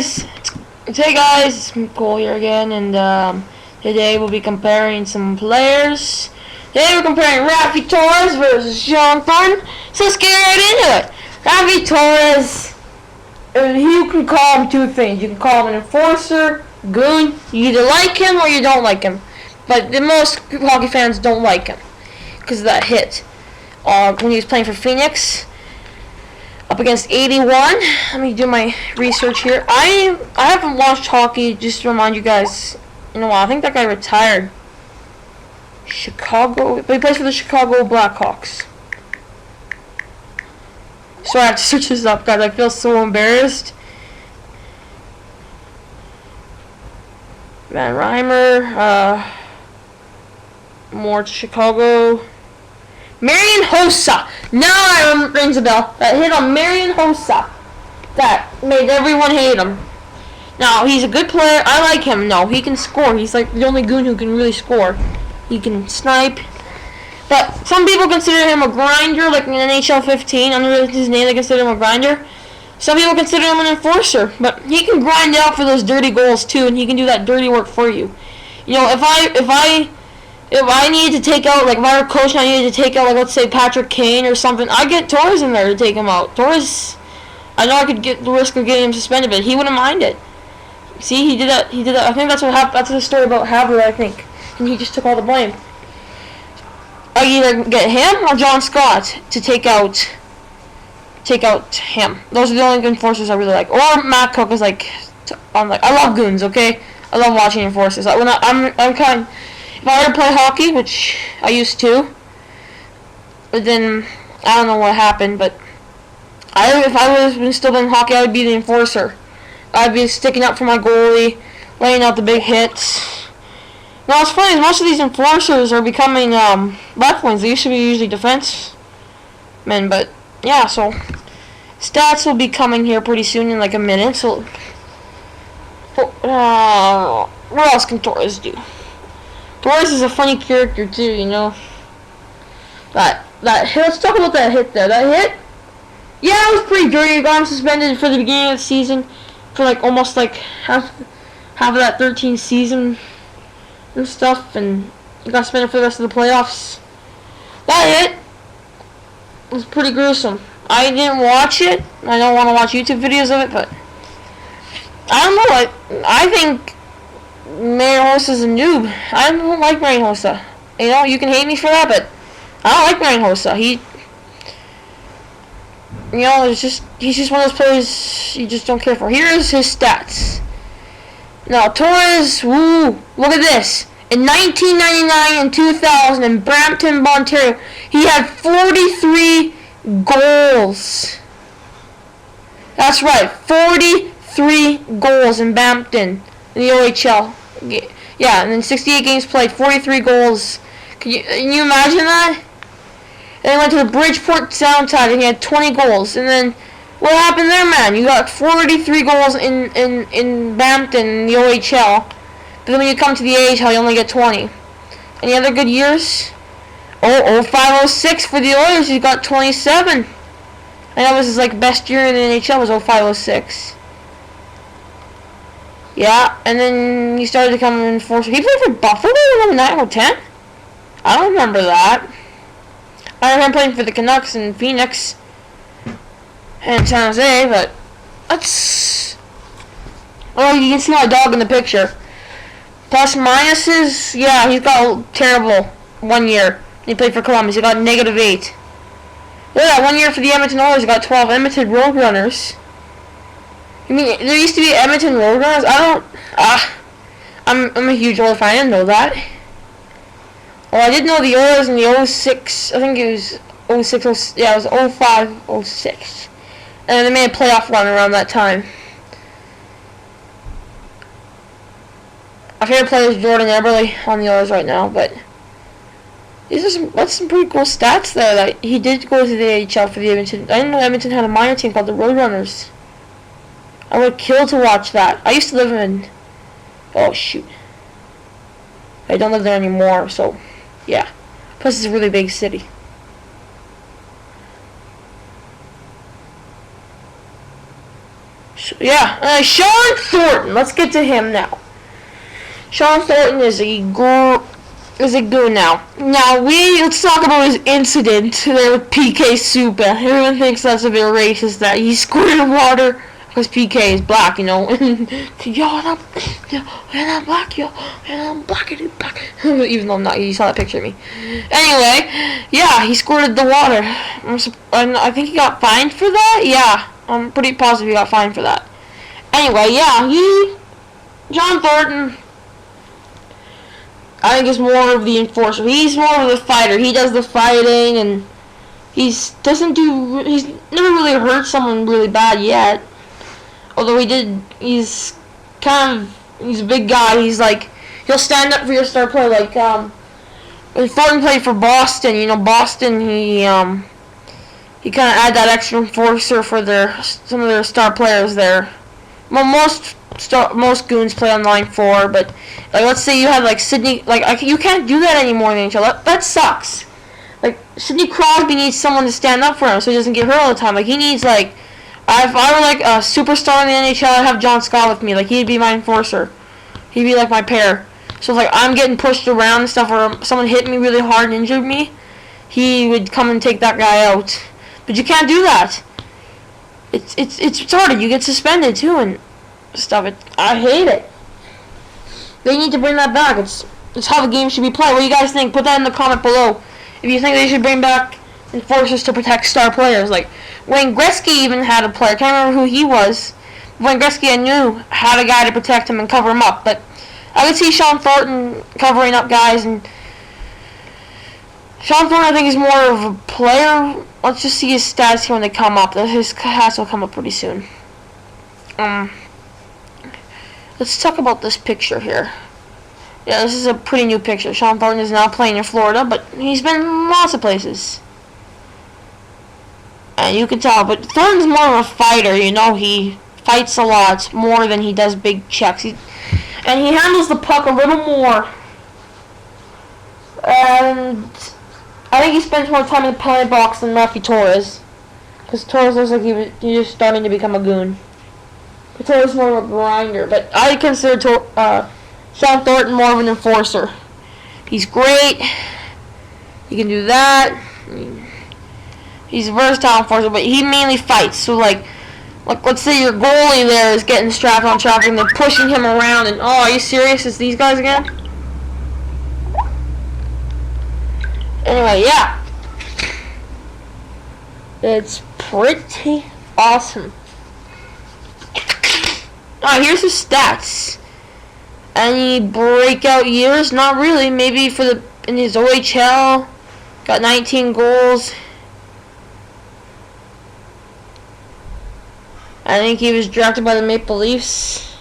Hey guys, it's Cole here again, and today we'll be comparing some players. Today we're comparing Rafi Torres versus Thornton. So let's get right into it. Rafi Torres, you can call him two things. You can call him an enforcer, goon. You either like him or you don't like him. But the most hockey fans don't like him because of that hit when he was playing for Phoenix. Up against 81. Let me do my research here. I haven't watched hockey, just to remind you guys, in a while. I think that guy retired. Chicago, but he plays for the Chicago Blackhawks. Sorry, I have to search this up, guys. I feel so embarrassed. Van Reimer, more to Chicago. Marian Hossa. Now rings a bell. That hit on Marian Hossa. That made everyone hate him. Now, he's a good player. I like him. No, he can score. He's like the only goon who can really score. He can snipe. But some people consider him a grinder, like in NHL 15. Under his name, they consider him a grinder. Some people consider him an enforcer. But he can grind out for those dirty goals, too, and he can do that dirty work for you. You know, if I needed to take out, like if I were a coach and I needed to take out, like let's say Patrick Kane or something, I'd get Torres in there to take him out. Torres, I know I could get the risk of getting him suspended, but he wouldn't mind it. See, he did that. I think that's what happened. That's the story about Havler, I think, and he just took all the blame. I either get him or John Scott to take out him. Those are the only enforcers I really like. Or Matt Cook is like, I love goons. Okay, I love watching enforcers. I'm kind. If I were to play hockey, which I used to, but then I don't know what happened, but if I was still in hockey, I would be the enforcer. I'd be sticking up for my goalie, laying out the big hits. Now, what's funny is most of these enforcers are becoming left wings. They used to be usually defense men, but yeah, so stats will be coming here pretty soon in like a minute. So, what else can Torres do? Torres is a funny character too, you know. That hit, let's talk about that hit there. That hit, yeah, it was pretty dirty. He got him suspended for the beginning of the season for like almost like half of that 13th season and stuff, and he got suspended for the rest of the playoffs. That hit was pretty gruesome. I didn't watch it. I don't want to watch YouTube videos of it, but I don't know. I think Marian Hossa's a noob. I don't like Marian Hossa. You know, you can hate me for that, but I don't like Marian Hossa. He's just one of those players you just don't care for. Here's his stats. Now, Torres, look at this. In 1999 and 2000 in Brampton, Ontario, he had 43 goals. That's right, 43 goals in Brampton in the OHL. Yeah, and then 68 games played, 43 goals. Can you imagine that? And then went to the Bridgeport Soundtide and he had 20 goals. And then what happened there, man? You got 43 goals in Brampton in the OHL. But then when you come to the AHL, you only get 20. Any other good years? 05-06 for the Oilers, he got 27. And that was his like best year in the NHL was 05-06. Yeah, and then he started to become an enforcer. He played for Buffalo in 09 or 10? I don't remember that. I remember playing for the Canucks in Phoenix and San Jose, but that's... Oh, you can see my dog in the picture. Plus minuses, yeah, he's got terrible 1 year. He played for Columbus, he got -8. Yeah, 1 year for the Edmonton Oilers, he got 12 Edmonton Roadrunners. You mean there used to be Edmonton Roadrunners? I'm a huge Oilers fan. I didn't know that. Well, I did know the Oilers in the 06. I think it was 06. Yeah, it was 05, 06, and they made a playoff run around that time. My favorite player is Jordan Eberle on the Oilers right now, but that's some pretty cool stats there. That he did go to the AHL for the Edmonton. I didn't know Edmonton had a minor team called the Roadrunners. I would kill to watch that. I used to live in... Oh, shoot. I don't live there anymore, so... Yeah. Plus, it's a really big city. Yeah, Sean Thornton. Let's get to him now. Sean Thornton is a goon now. Let's talk about his incident there with PK Super. Everyone thinks that's a bit racist that he squirted water because PK is black, you know. And you're not black, you're black. Even though I'm not, you saw that picture of me. Anyway, yeah, he squirted the water. And I think he got fined for that. Yeah, I'm pretty positive he got fined for that. Anyway, yeah, John Thornton, I think, is more of the enforcer. He's more of the fighter. He does the fighting, and he's never really hurt someone really bad yet. Although he's a big guy. He's like, he'll stand up for your star player. Like, when Thornton played for Boston, you know, Boston, he kind of added that extra enforcer for some of their star players there. Well, most goons play on line 4, but like, let's say you have like Sidney, like, you can't do that anymore in the NHL. That sucks. Like, Sidney Crosby needs someone to stand up for him so he doesn't get hurt all the time. Like, he needs, like, if I were like a superstar in the NHL, I'd have John Scott with me. Like, he'd be my enforcer. He'd be like my pair. So if, like, I'm getting pushed around and stuff, or someone hit me really hard and injured me, he would come and take that guy out. But you can't do that. It's retarded. You get suspended too and stuff. I hate it. They need to bring that back. It's how the game should be played. What do you guys think? Put that in the comment below. If you think they should bring back enforcers to protect star players. Like, Wayne Gretzky even had a player. I can't remember who he was. Wayne Gretzky, I knew, had a guy to protect him and cover him up. But I could see Sean Thornton covering up guys. And Sean Thornton, I think, is more of a player. Let's just see his stats here when they come up. His stats will come up pretty soon. Let's talk about this picture here. Yeah, this is a pretty new picture. Sean Thornton is now playing in Florida, but he's been in lots of places. And you can tell, but Thornton's more of a fighter, you know. He fights a lot more than he does big checks. And he handles the puck a little more. And I think he spends more time in the penalty box than Matthew Torres. Because Torres looks like he's just starting to become a goon. But Torres is more of a grinder. But I consider Sean Thornton more of an enforcer. He's great. He can do that. He's a versatile enforcer, but he mainly fights. So, like let's say your goalie there is getting strapped on traffic and they're pushing him around. And, oh, are you serious? It's these guys again? Anyway, yeah. It's pretty awesome. Alright, here's his stats. Any breakout years? Not really. Maybe in his OHL, got 19 goals. I think he was drafted by the Maple Leafs.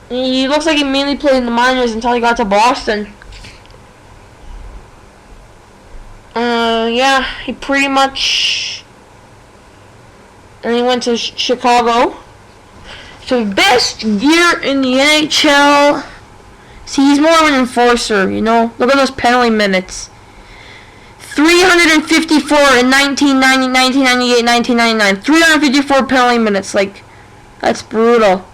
He looks like he mainly played in the minors until he got to Boston. Yeah, he pretty much. And he went to Chicago. So, best year in the NHL. See, he's more of an enforcer, you know. Look at those penalty minutes. 354 in 1990, 1998, 1999. 354 penalty minutes. Like, that's brutal.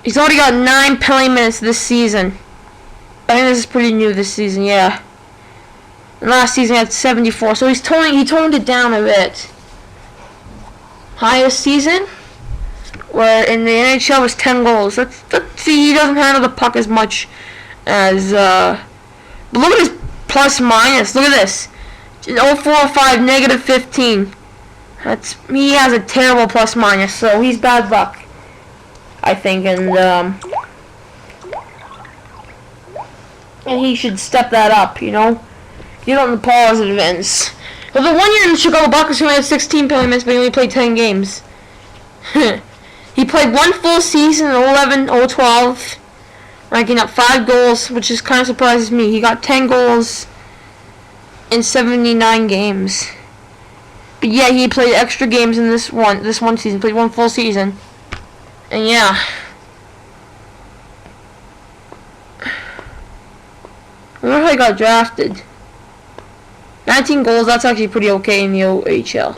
He's already got 9 penalty minutes this season. I think this is pretty new this season, yeah. And last season he had 74, so he toned it down a bit. Highest season, where in the NHL was 10 goals. Let's see, he doesn't handle the puck as much as, but look at his plus minus. Look at this. In 0405, negative 15. He has a terrible plus minus, so he's bad luck, I think, and he should step that up, you know? Get on the positive ends. But the 1 year in the Chicago Blackhawks, he only had 16 penalty minutes, but he only played 10 games. He played 1 full season in 012, ranking up 5 goals, which is kind of surprises me. He got 10 goals in 79 games. But yeah, he played extra games in this one season. Played 1 full season. And yeah. I wonder how he got drafted. 19 goals, that's actually pretty okay in the OHL.